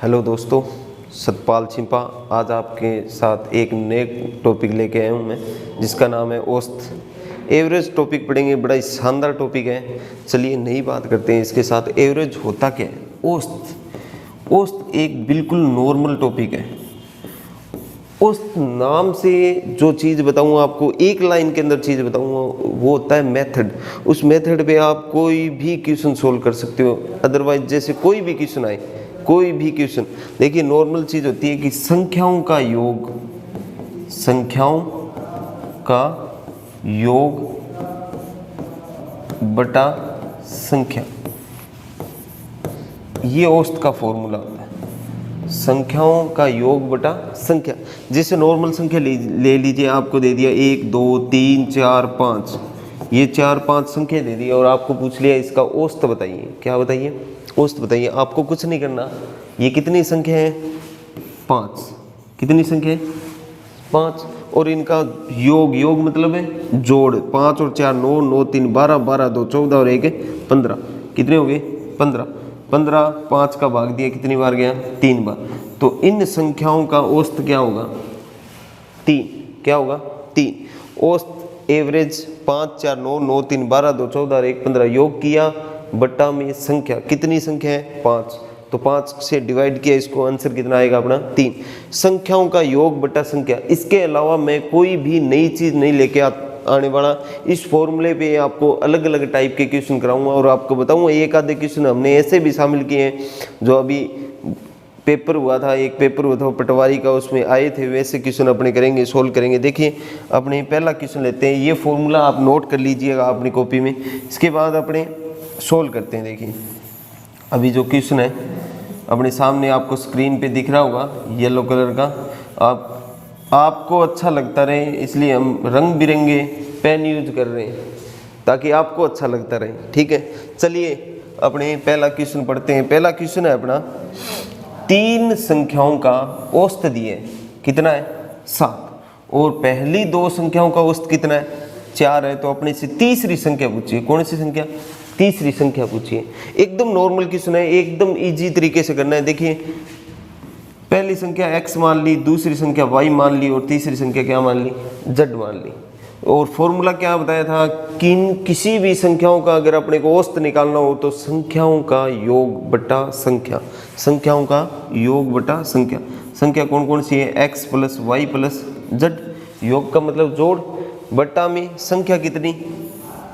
Hello दोस्तों, सतपाल छिंपा आज आपके साथ एक नए टॉपिक लेके आया हूँ मैं, जिसका नाम है औसत। एवरेज टॉपिक पढ़ेंगे, बड़ा ही शानदार टॉपिक है। चलिए नई बात करते हैं इसके साथ। एवरेज होता क्या है? औसत। औसत एक बिल्कुल नॉर्मल टॉपिक है। औसत नाम से जो चीज़ बताऊँगा आपको, एक लाइन के अंदर चीज़ बताऊँगा, वो होता है मेथड। उस मेथड पे आप कोई भी क्वेश्चन सोल्व कर सकते हो। अदरवाइज जैसे कोई भी क्वेश्चन आए, कोई भी क्वेश्चन, देखिए नॉर्मल चीज़ होती है कि संख्याओं का योग, संख्याओं का योग बटा संख्या, ये औसत का फॉर्मूला होता है। संख्याओं का योग बटा संख्या। जैसे नॉर्मल संख्या ले लीजिए, आपको दे दिया 1 2 3 4 5, ये 4 5 संख्या दे दी और आपको पूछ लिया इसका औसत बताइए। क्या बताइए? औसत बताइए। आपको कुछ नहीं करना, ये कितनी संख्या है? 5। कितनी संख्या है? 5। और इनका योग, योग मतलब है जोड़। 5 और 4 9, 9 3 12, 12 2 14 और 1 15। कितने हो गए? 15। 15 5 का भाग दिया, कितनी बार गया? 3 बार। तो इन संख्याओं का औसत क्या होगा? 3। क्या होगा? 3। औसत एवरेज 5 4 9, 9 3 12 2 14 और 1 15। योग किया बट्टा में संख्या, कितनी संख्या है? 5। तो 5 से डिवाइड किया, इसको आंसर कितना आएगा अपना? 3। संख्याओं का योग बटा संख्या। इसके अलावा मैं कोई भी नई चीज़ नहीं लेके आने वाला। इस फॉर्मूले पे आपको अलग अलग टाइप के क्वेश्चन कराऊंगा और आपको बताऊंगा एक आधे क्वेश्चन हमने ऐसे भी शामिल किए हैं जो अभी पेपर हुआ था, एक पेपर हुआ था पटवारी का, उसमें आए थे, वैसे क्वेश्चन अपने करेंगे, सोल्व करेंगे। देखिए अपने पहला क्वेश्चन लेते हैं। ये फॉर्मूला आप नोट कर लीजिएगा अपनी कॉपी में। इसके बाद अपने सोल्व करते हैं। देखिए अभी जो क्वेश्चन है अपने सामने आपको स्क्रीन पे दिख रहा होगा येलो कलर का। आपको अच्छा लगता रहे इसलिए हम रंग बिरंगे पेन यूज कर रहे हैं ताकि आपको अच्छा लगता रहे। ठीक है, चलिए अपने पहला क्वेश्चन पढ़ते हैं। पहला क्वेश्चन है अपना, 3 संख्याओं का औसत दिए, कितना है? 7। और पहली 2 संख्याओं का औसत कितना है? 4 है। तो अपने से तीसरी संख्या पूछिए। कौन सी संख्या? तीसरी संख्या पूछिए। एकदम नॉर्मल क्वेश्चन है, एकदम इजी तरीके से करना है। देखिए पहली संख्या x मान ली, दूसरी संख्या y मान ली और तीसरी संख्या क्या मान ली? z मान ली। और फॉर्मूला क्या बताया था कि किसी भी संख्याओं का अगर अपने को औसत निकालना हो तो संख्याओं का योग बटा संख्या, संख्याओं का योग बटा संख्या। संख्या कौन कौन सी है? x plus y plus z। योग का मतलब जोड़, बट्टा में संख्या कितनी?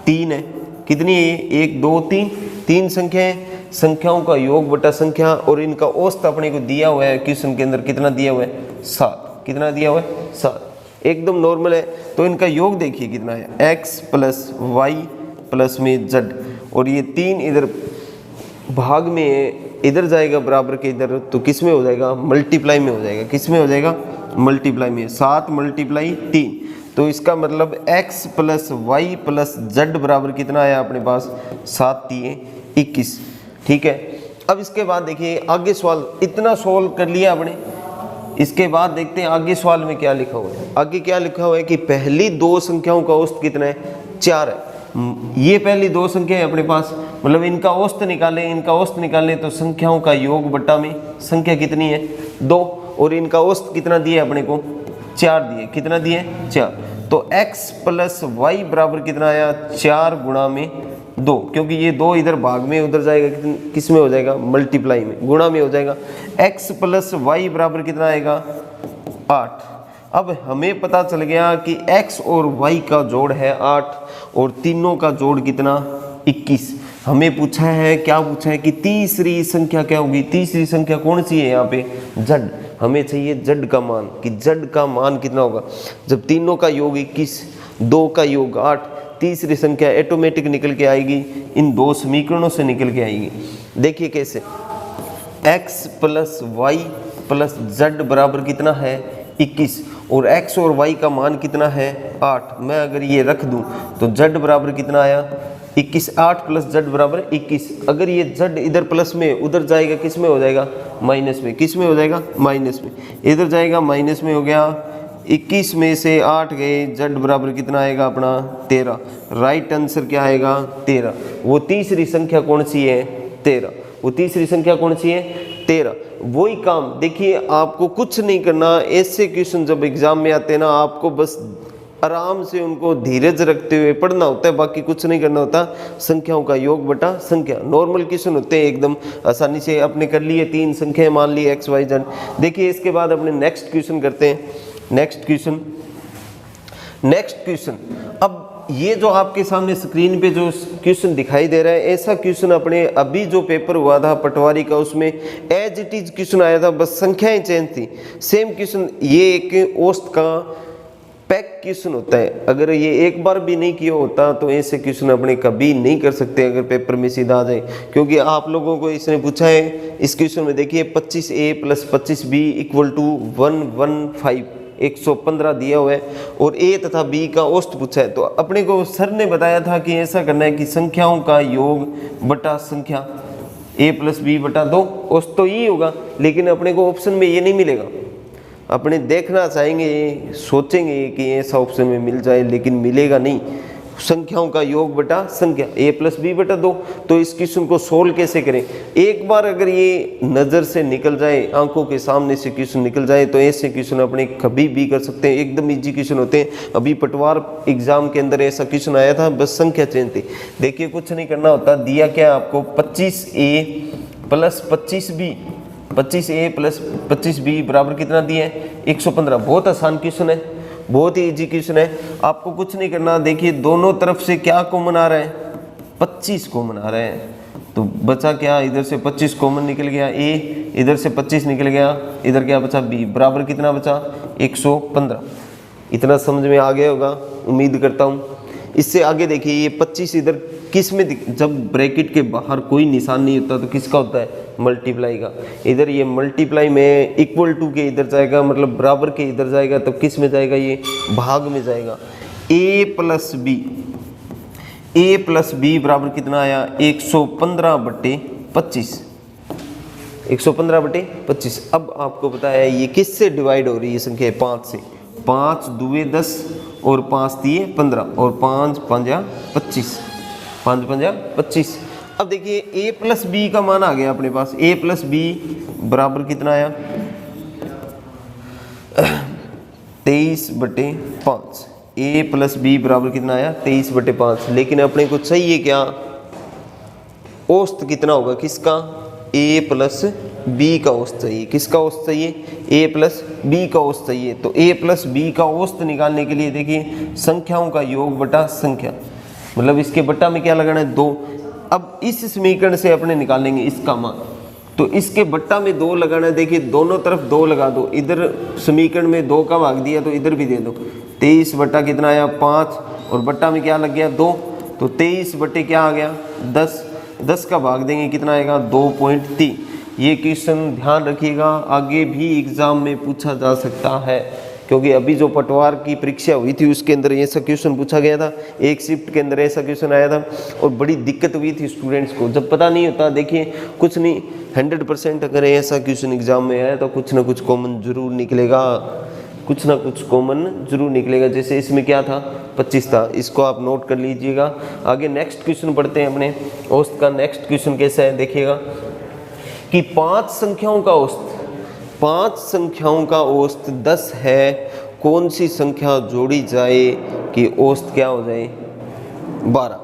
3 है। कितनी है? 1 2 3, 3 संख्या है। संख्याओं का योग बटा संख्या और इनका औसत अपने को दिया हुआ है क्वेश्चन के अंदर। कितना दिया हुआ है? 7। कितना दिया हुआ है? 7। एकदम नॉर्मल है। तो इनका योग देखिए कितना है? x प्लस वाई प्लस में z। और ये 3 इधर भाग में है, इधर जाएगा बराबर के इधर, तो किस में हो जाएगा? मल्टीप्लाई में हो जाएगा। किस में हो जाएगा? मल्टीप्लाई में। 7 मल्टीप्लाई 3। तो इसका मतलब x plus y plus z बराबर कितना आया अपने पास? 7 3 21। ठीक है, अब इसके बाद देखिए आगे सवाल। इतना सोल्व कर लिया आपने। इसके बाद देखते हैं आगे सवाल में क्या लिखा हुआ है। आगे क्या लिखा हुआ है कि पहली 2 संख्याओं का औसत कितना है? 4 है। ये पहली 2 संख्या है अपने पास, मतलब इनका औसत निकालें। इनका औसत निकालें तो संख्याओं का योग बट्टा में संख्या कितनी है? 2। और इनका औसत कितना दिया अपने को? 4 दिए। कितना दिए? 4। तो x प्लस वाई बराबर कितना आया? 4 गुणा में 2, क्योंकि ये 2 इधर भाग में, उधर जाएगा किस में हो जाएगा? मल्टीप्लाई में, गुणा में हो जाएगा। x प्लस वाई बराबर कितना आएगा? 8। अब हमें पता चल गया कि x और y का जोड़ है 8 और तीनों का जोड़ कितना? 21। हमें पूछा है, क्या पूछा है कि तीसरी संख्या क्या होगी? तीसरी संख्या कौन सी है यहाँ पे? z। हमें चाहिए z का मान, कि z का मान कितना होगा। जब तीनों का योग 21, 2 का योग 8, तीसरी संख्या ऑटोमेटिक निकल के आएगी, इन 2 समीकरणों से निकल के आएगी। देखिए कैसे, x plus y plus z बराबर कितना है? 21। और x और y का मान कितना है? 8। मैं अगर ये रख दूं तो z बराबर कितना आया? 21। 8 प्लस z बराबर 21। अगर ये z इधर प्लस में, उधर जाएगा किस में हो जाएगा? माइनस में। किस में हो जाएगा? माइनस में। इधर जाएगा माइनस में, हो गया 21 में से 8 गए, z बराबर कितना आएगा अपना? 13। राइट आंसर क्या आएगा? 13। वो तीसरी संख्या कौन सी है? 13। वो तीसरी संख्या कौन सी है? 13। वही काम देखिए, आपको कुछ नहीं करना। ऐसे क्वेश्चन जब एग्जाम में आते हैं ना, आपको बस आराम से उनको धीरज रखते हुए पढ़ना होता है, बाकी कुछ नहीं करना होता। संख्याओं का योग बटा संख्या, नॉर्मल क्वेश्चन होते हैं, एकदम आसानी से अपने कर लिए। 3 संख्याएं मान ली x y z। देखिए इसके बाद अपने नेक्स्ट क्वेश्चन करते हैं। नेक्स्ट क्वेश्चन अब ये जो आपके सामने स्क्रीन पे जो क्वेश्चन दिखाई दे रहा है, ऐसा क्वेश्चन अपने अभी जो पेपर हुआ था पटवारी का, उसमें एज इट इज क्वेश्चन आया था, बस संख्याएं चेंज थी। सेम क्वेश्चन, ये एक औसत का पैक क्वेश्चन होता है। अगर ये एक बार भी नहीं किया होता तो ऐसे क्वेश्चन अपने कभी नहीं कर सकते अगर पेपर में सीधा आ जाए, क्योंकि आप लोगों को इसने पूछा है इस क्वेश्चन में। देखिए 25a + 25b = 115, 115 दिया हुआ है, और a तथा b का औसत पूछा है। तो अपने को सर ने बताया था कि ऐसा करना है कि संख्याओं का योग बटा संख्या, a + b बटा 2, औसत तो ये होगा। लेकिन अपने को ऑप्शन में ये नहीं मिलेगा। अपने देखना चाहेंगे, सोचेंगे कि ऐसा ऑप्शन में मिल जाए, लेकिन मिलेगा नहीं। संख्याओं का योग बटा संख्या, a + b बटा 2। तो इस क्वेश्चन को सोल्व कैसे करें? एक बार अगर ये नज़र से निकल जाए, आंखों के सामने से क्वेश्चन निकल जाए, तो ऐसे क्वेश्चन अपने कभी भी कर सकते हैं। एकदम इजी क्वेश्चन होते हैं। अभी पटवार एग्जाम के अंदर ऐसा क्वेश्चन आया था, बस संख्या चेंज थी। देखिए कुछ नहीं करना होता। दिया क्या आपको, 25a + 25b, 25a + 25b बराबर कितना दिया है, 115। बहुत आसान क्वेश्चन है, बहुत ही इजी क्वेश्चन है। आपको कुछ नहीं करना। देखिए दोनों तरफ से क्या कॉमन आ रहा है, 25 कॉमन आ रहा है। तो बचा क्या, इधर से 25 कॉमन निकल गया a, इधर से 25 निकल गया, इधर क्या बचा b, बराबर कितना बचा, 115। इतना समझ में आ गया होगा, उम्मीद करता हूँ। इससे आगे देखिए, ये 25 इधर किस में, जब ब्रैकेट के बाहर कोई निशान नहीं होता तो किसका होता है, मल्टीप्लाई का। इधर ये मल्टीप्लाई में इक्वल टू के इधर जाएगा, मतलब बराबर के इधर जाएगा, तो किस में जाएगा, ये भाग में जाएगा। a + b बराबर कितना आया, 115/25, 115/25। अब आपको पता है ये किससे डिवाइड हो रही है संख्या, 5 से। 5 दूए 10 और 5 दिए 15 और 5 पंजा 25, 5 पंजा 25। अब देखिए a + b का मान आ गया अपने पास। a + b बराबर कितना आया, 23/5। a + b बराबर कितना आया, 23/5। लेकिन अपने को चाहिए क्या, औसत कितना होगा किसका, a + b का औसत चाहिए। किसका औसत चाहिए, a + b का औसत चाहिए। तो a + b का औसत निकालने के लिए देखिए संख्याओं का योग बटा संख्या, मतलब इसके बट्टा में क्या लगाना है, 2। अब इस समीकरण से अपने निकालेंगे इसका मान, तो इसके बट्टा में 2 लगाना है। देखिए दोनों तरफ 2 लगा दो। इधर समीकरण में 2 का भाग दिया तो इधर भी दे दो। 23 बट्टा कितना आया, 5, और बट्टा में क्या लग गया, 2। तो 23 बट्टे क्या आ गया, 10। 10 का भाग देंगे कितना आएगा, 2.3। ये क्वेश्चन ध्यान रखिएगा, आगे भी एग्जाम में पूछा जा सकता है, क्योंकि अभी जो पटवार की परीक्षा हुई थी उसके अंदर ऐसा क्वेश्चन पूछा गया था। एक शिफ्ट के अंदर ऐसा क्वेश्चन आया था और बड़ी दिक्कत हुई थी स्टूडेंट्स को, जब पता नहीं होता। देखिए कुछ नहीं, 100% अगर ऐसा क्वेश्चन एग्जाम में आया तो कुछ ना कुछ कॉमन जरूर निकलेगा, कुछ ना कुछ कॉमन जरूर निकलेगा। जैसे इसमें क्या था, 25 था, इसको आप नोट कर लीजिएगा। आगे नेक्स्ट क्वेश्चन पढ़ते हैं अपने। औसत का नेक्स्ट क्वेश्चन कैसा है, देखिएगा कि 5 संख्याओं का औसत, 5 संख्याओं का औसत 10 है। कौन सी संख्या जोड़ी जाए कि औसत क्या हो जाए, 12।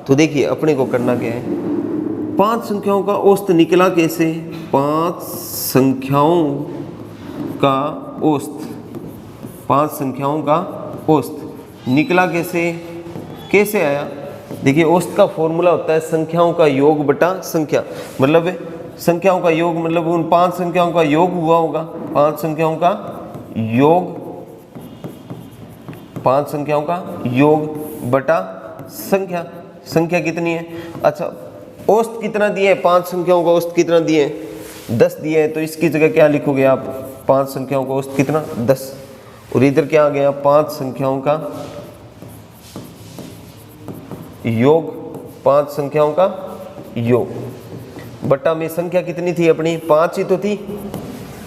तो देखिए अपने को करना क्या है, 5 संख्याओं का औसत निकला कैसे, 5 संख्याओं का औसत, 5 संख्याओं का औसत निकला कैसे, कैसे आया। देखिए औसत का फॉर्मूला होता है संख्याओं का योग बटा संख्या, मतलब संख्याओं का योग, मतलब उन 5 संख्याओं का योग हुआ होगा, 5 संख्याओं का योग, 5 संख्याओं का योग बटा संख्या। संख्या कितनी है, अच्छा औसत कितना दिया है, 5 संख्याओं का औसत कितना दिए है, 10 दिया है। तो इसकी जगह क्या लिखोगे आप, 5 संख्याओं का औसत कितना, 10। और इधर क्या आ गया, 5 संख्याओं का योग, 5 संख्याओं का योग बट्टा में संख्या कितनी थी अपनी, 5 ही तो थी,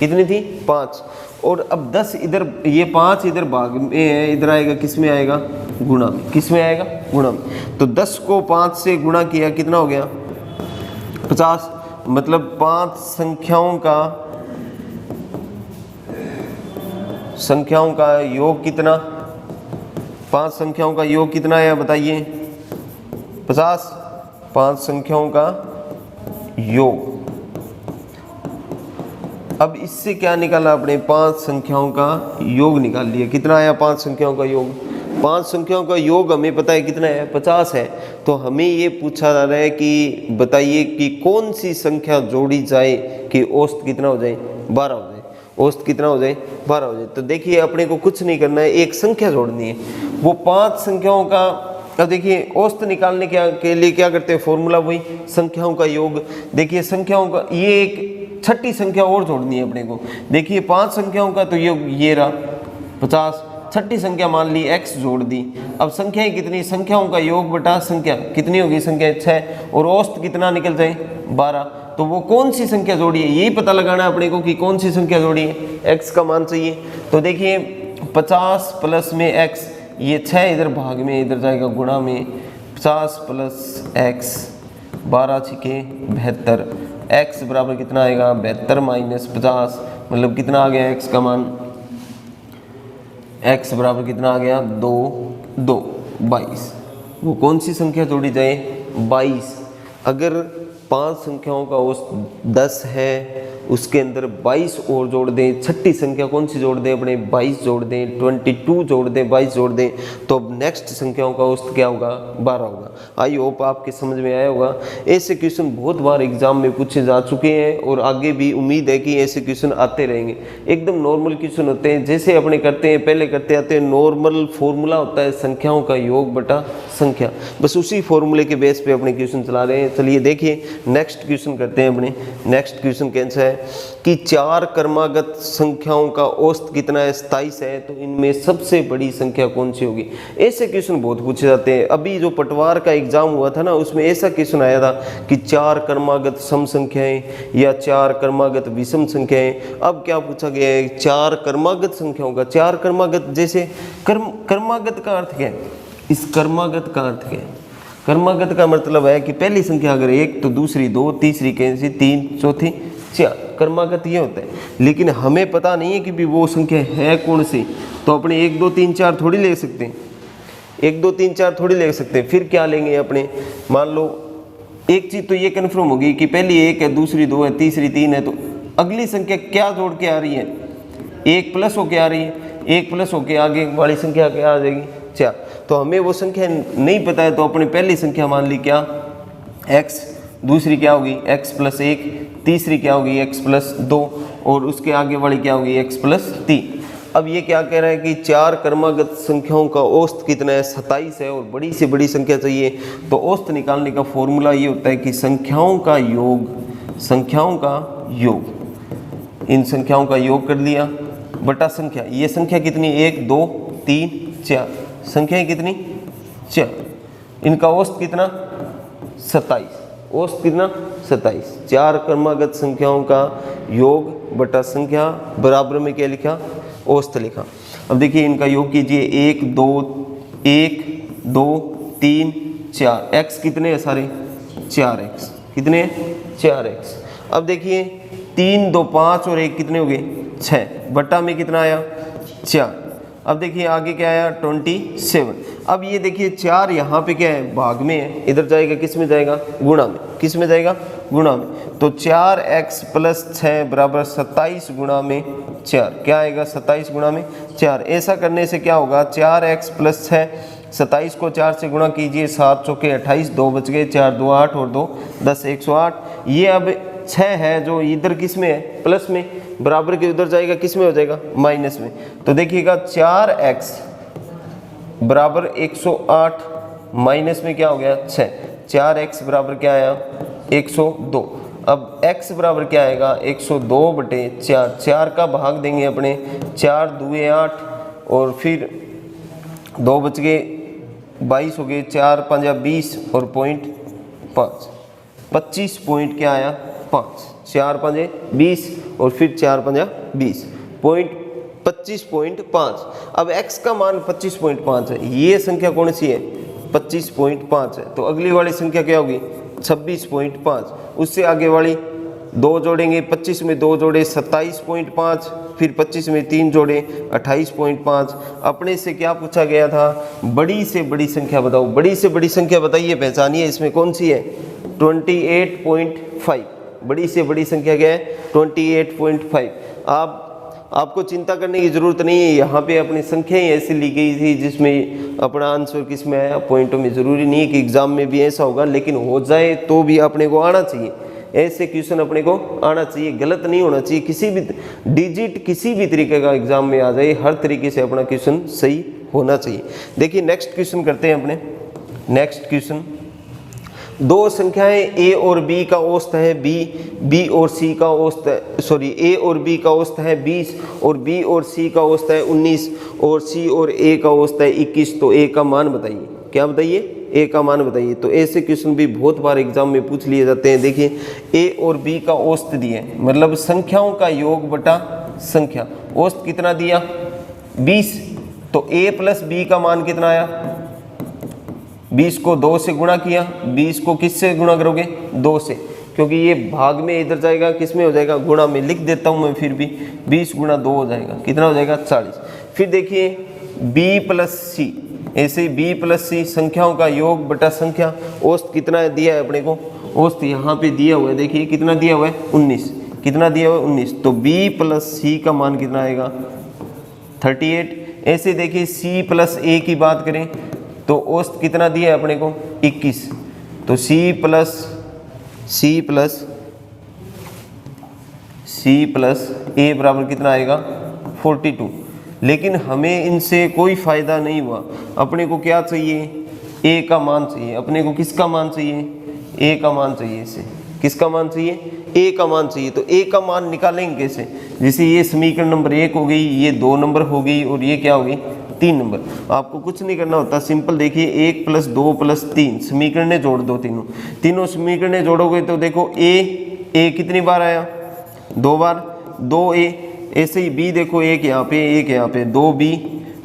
कितनी थी, 5। और अब 10 इधर, ये 5 इधर भाग में है, इधर आएगा किस में आएगा, गुणा में। किस में आएगा, गुणा में। तो 10 को 5 से गुणा किया, कितना हो गया, 50। मतलब 5 संख्याओं का योग कितना, 5 संख्याओं का योग कितना है बताइए, 50। 5 संख्याओं का योग। अब इससे क्या निकाला आपने, 5 संख्याओं का योग निकाल लिया। कितना आया 5 संख्याओं का योग, 5 संख्याओं का योग हमें पता है कितना है, 50 है। तो हमें ये पूछा जा रहा है कि बताइए कि कौन सी संख्या जोड़ी जाए कि औसत कितना हो जाए, 12 हो जाए। औसत कितना हो जाए, 12 हो जाए। तो देखिए अपने को कुछ नहीं करना है, एक संख्या जोड़नी है। वो 5 संख्याओं का, अब देखिए औसत निकालने के लिए क्या करते हैं, फॉर्मूला वही संख्याओं का योग। देखिए संख्याओं का, ये एक छठी संख्या और जोड़नी है अपने को। देखिए 5 संख्याओं का तो योग ये रहा 50, छठी संख्या मान ली x जोड़ दी। अब संख्याएं कितनी, संख्याओं का योग बटा संख्या कितनी होगी, संख्या 6, और औसत कितना निकल जाए 12। तो वो कौन सी संख्या जोड़ी है यही पता लगाना है अपने को कि कौन सी संख्या जोड़ी है, x का मान चाहिए। तो देखिए 50 प्लस में x, ये 6 इधर भाग में इधर जाएगा गुणा में, 50 प्लस x 12 छिके 72, x बराबर कितना आएगा 72 माइनस 50, मतलब कितना आ गया x का मान, x बराबर कितना आ गया 22। वो कौन सी संख्या जोड़ी जाए, 22। अगर 5 संख्याओं का औसत 10 है, उसके अंदर 22 और जोड़ दें, छठी संख्या कौन सी जोड़ दें अपने, 22 जोड़ दें, 22 जोड़ दें, 22 जोड़ दें, तो अब नेक्स्ट संख्याओं का औसत क्या होगा, 12 होगा। आई होप आपके समझ में आया होगा। ऐसे क्वेश्चन बहुत बार एग्जाम में पूछे जा चुके हैं और आगे भी उम्मीद है कि ऐसे क्वेश्चन आते रहेंगे। एकदम नॉर्मल क्वेश्चन होते हैं, जैसे अपने करते हैं पहले करते आते हैं, नॉर्मल फॉर्मूला होता है संख्याओं का योग बटा संख्या, बस उसी फॉर्मूले के बेस पे अपने क्वेश्चन चला रहे हैं। चलिए देखिए नेक्स्ट क्वेश्चन करते हैं अपने। नेक्स्ट क्वेश्चन कैसा है कि 4 क्रमागत संख्याओं का औसत कितना है, 27 है, तो इनमें सबसे बड़ी संख्या कौन सी होगी। ऐसे क्वेश्चन बहुत पूछे जाते हैं। अभी जो पटवार का एग्जाम हुआ था ना, उसमें ऐसा क्वेश्चन आया था कि 4 क्रमागत सम संख्याएं या 4 क्रमागत विषम संख्याएं। अब क्या पूछा गया है, 4 क्रमागत संख्याओं का। 4 क्रमागत, जैसे क्रमागत का अर्थ क्या है, इस क्रमागत का अर्थ क्या है, क्रमागत का मतलब है कि पहली संख्या अगर 1 तो दूसरी 2, तीसरी कैसी 3, चौथी 4, क्रमागत ये होता है। लेकिन हमें पता नहीं है कि भी वो संख्या है कौन सी, तो अपने 1 2 3 4 थोड़ी ले सकते हैं, 1 2 3 4 थोड़ी ले सकते हैं। फिर क्या लेंगे अपने, मान लो एक चीज़ तो ये कन्फर्म होगी कि पहली 1 है, दूसरी 2 है, तीसरी 3 है, तो अगली संख्या क्या जोड़ के आ रही है, 1 प्लस होके आ रही है, 1 प्लस होके आगे वाली संख्या क्या आ जाएगी 4। तो हमें वो संख्या नहीं पता है, तो अपनी पहली संख्या मान ली क्या x, दूसरी क्या होगी x प्लस 1, तीसरी क्या होगी x प्लस 2, और उसके आगे वाली क्या होगी x प्लस 3। अब ये क्या कह रहा है कि 4 क्रमागत संख्याओं का औसत कितना है, 27 है, और बड़ी से बड़ी संख्या चाहिए। तो औसत निकालने का फॉर्मूला ये होता है कि संख्याओं का योग, इन संख्याओं का योग कर लिया बटा संख्या। ये संख्या कितनी, 1 2 3 4, संख्याएं कितनी 4, इनका औसत कितना 27, औसत कितना 27। 4 क्रमागत संख्याओं का योग बटा संख्या बराबर में क्या लिखा, औसत लिखा। अब देखिए इनका योग कीजिए, 1 2 3 4, x कितने हैं सारे 4x, कितने 4x। अब देखिए 3 2 5 और 1 कितने हो गए 6, बटा में कितना आया 4। अब देखिए आगे क्या आया 27। अब ये देखिए 4 यहाँ पे क्या है, भाग में है, इधर जाएगा किस में जाएगा, गुणा में, किस में जाएगा, गुणा में। तो 4x प्लस 6 बराबर 27 गुणा में 4, क्या आएगा 27 गुणा में 4। ऐसा करने से क्या होगा, 4x प्लस 6, 27 को 4 से गुणा कीजिए, 7 चौके 28, 2 बच गए, 4 2 8 और 2 10, 108। ये अब 6 है जो इधर किस में है, प्लस में, बराबर के उधर जाएगा किस में हो जाएगा, माइनस में। तो देखिएगा 4x बराबर 108, माइनस में क्या हो गया 6, 4x बराबर क्या आया 102। अब x बराबर क्या आएगा 102 बटे 4, 4 का भाग देंगे अपने, 4 दूए 8 और फिर 2 बच गए, 22 हो गए, 4 5 20 और पॉइंट 5, 25 पॉइंट क्या आया 5, 4 5 20 और फिर 4 5 20, पॉइंट 25.5। अब x का मान 25.5 है, ये संख्या कौन सी है 25.5 है, तो अगली वाली संख्या क्या होगी 26.5, उससे आगे वाली 2 जोड़ेंगे, 25 में 2 जोड़े 27.5, फिर 25 में 3 जोड़े 28.5। अपने से क्या पूछा गया था, बड़ी से बड़ी संख्या बताओ। बड़ी से बड़ी संख्या बताइए, पहचानिए, इसमें कौन सी है, 28.5। बड़ी से बड़ी संख्या क्या है, 28.5। आपको चिंता करने की ज़रूरत नहीं है, यहाँ पे अपनी संख्याएं ऐसी ली गई थी जिसमें अपना आंसर किस में आया, पॉइंटों में। ज़रूरी नहीं है कि एग्ज़ाम में भी ऐसा होगा, लेकिन हो जाए तो भी अपने को आना चाहिए। ऐसे क्वेश्चन अपने को आना चाहिए, गलत नहीं होना चाहिए। किसी भी डिजिट किसी भी तरीके का एग्ज़ाम में आ जाए, हर तरीके से अपना क्वेश्चन सही होना चाहिए। देखिए नेक्स्ट क्वेश्चन करते हैं अपने। नेक्स्ट क्वेश्चन, दो संख्याएं a और b का औसत है b और c का औसत है, सॉरी a और b का औसत है 20 और b और c का औसत है 19 और c और a का औसत है 21। तो a का मान बताइए। क्या बताइए, a का मान बताइए। तो ऐसे क्वेश्चन भी बहुत बार एग्जाम में पूछ लिए जाते हैं। देखिए a और b का औसत दिए, मतलब संख्याओं का योग बटा संख्या। औसत कितना दिया, 20। तो a प्लस b का मान कितना आया, 20 को 2 से गुणा किया। 20 को किस से गुणा करोगे, 2 से, क्योंकि ये भाग में इधर जाएगा, किस में हो जाएगा, गुणा में। लिख देता हूँ मैं फिर भी, 20 गुणा 2 हो जाएगा, कितना हो जाएगा, 40। फिर देखिए b प्लस c, ऐसे ही b प्लस c संख्याओं का योग बटा संख्या। औसत कितना दिया है अपने को, औसत यहाँ पे दिया हुआ है, देखिए कितना दिया हुआ है, 19। कितना दिया हुआ है, 19। तो b प्लस c का मान कितना आएगा, 38। ऐसे देखिए c प्लस a की बात करें तो औसत कितना दिया है अपने को, 21। तो c प्लस a बराबर कितना आएगा, 42। लेकिन हमें इनसे कोई फ़ायदा नहीं हुआ। अपने को क्या चाहिए, a का मान चाहिए। अपने को किसका मान चाहिए, a का मान चाहिए। इसे किसका मान चाहिए, a का मान चाहिए। तो a का मान निकालेंगे कैसे, जैसे ये समीकरण नंबर 1 हो गई, ये 2 नंबर हो गई और ये क्या हो गई, 3 नंबर। आपको कुछ नहीं करना होता, सिंपल देखिए 1 प्लस 2 प्लस 3 समीकरणें जोड़ दो। तीनों समीकरणें जोड़ोगे तो देखो a कितनी बार आया, 2 बार, 2a। ऐसे ही b देखो, एक यहाँ पे, एक यहाँ पे, 2b।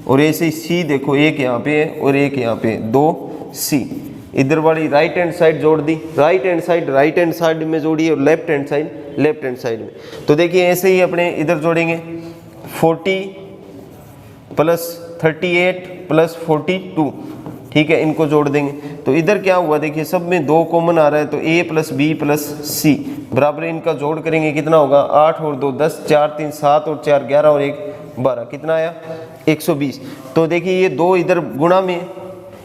और ऐसे ही c देखो, एक यहाँ पे और एक यहाँ पे, 2c। इधर वाली राइट हैंड साइड जोड़ दी, राइट हैंड साइड में जोड़ी और लेफ्ट हैंड साइड में। तो देखिए ऐसे ही अपने इधर जोड़ेंगे, 40 प्लस 38 प्लस 42, ठीक है, इनको जोड़ देंगे। तो इधर क्या हुआ, देखिए सब में 2 कॉमन आ रहा है, तो a plus b plus c बराबर, इनका जोड़ करेंगे कितना होगा, 8 और 2 10, 4 3 7 और 4 11 और 1 12, कितना आया, 120। तो देखिए ये 2 इधर गुणा में,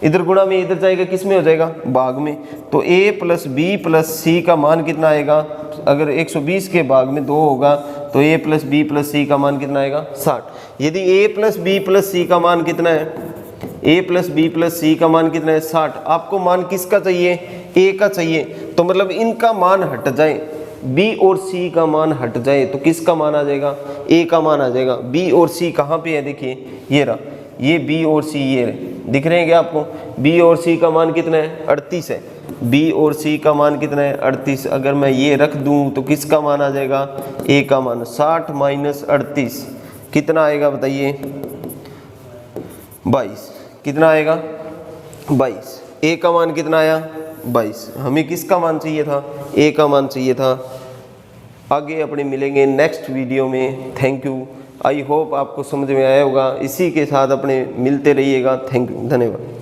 इधर जाएगा, किस में हो जाएगा, भाग में। तो a plus b plus c का मान कितना आएगा, अगर 120 के भाग में 2 होगा तो a plus b plus c का मान कितना आएगा, 60। यदि a plus b plus c का मान कितना है, a plus b plus c का मान कितना है, 60। आपको मान किसका चाहिए, a का चाहिए। तो मतलब इनका मान हट जाए, b और c का मान हट जाए तो किसका मान आ जाएगा, a का मान आ जाएगा। b और c कहाँ पे है, देखिए ये रहा, ये b और c ये दिख रहे हैं क्या आपको। b और c का मान कितना है, 38 है। b और c का मान कितना है, 38। अगर मैं ये रख दूं तो किसका मान आ जाएगा, a का मान। 60 माइनस 38 कितना आएगा बताइए, 22। कितना आएगा, 22। a का मान कितना आया, 22। हमें किसका मान चाहिए था, a का मान चाहिए था। आगे अपने मिलेंगे नेक्स्ट वीडियो में। Thank you. आई होप आपको समझ में आया होगा। इसी के साथ अपने मिलते रहिएगा। थैंक यू, धन्यवाद।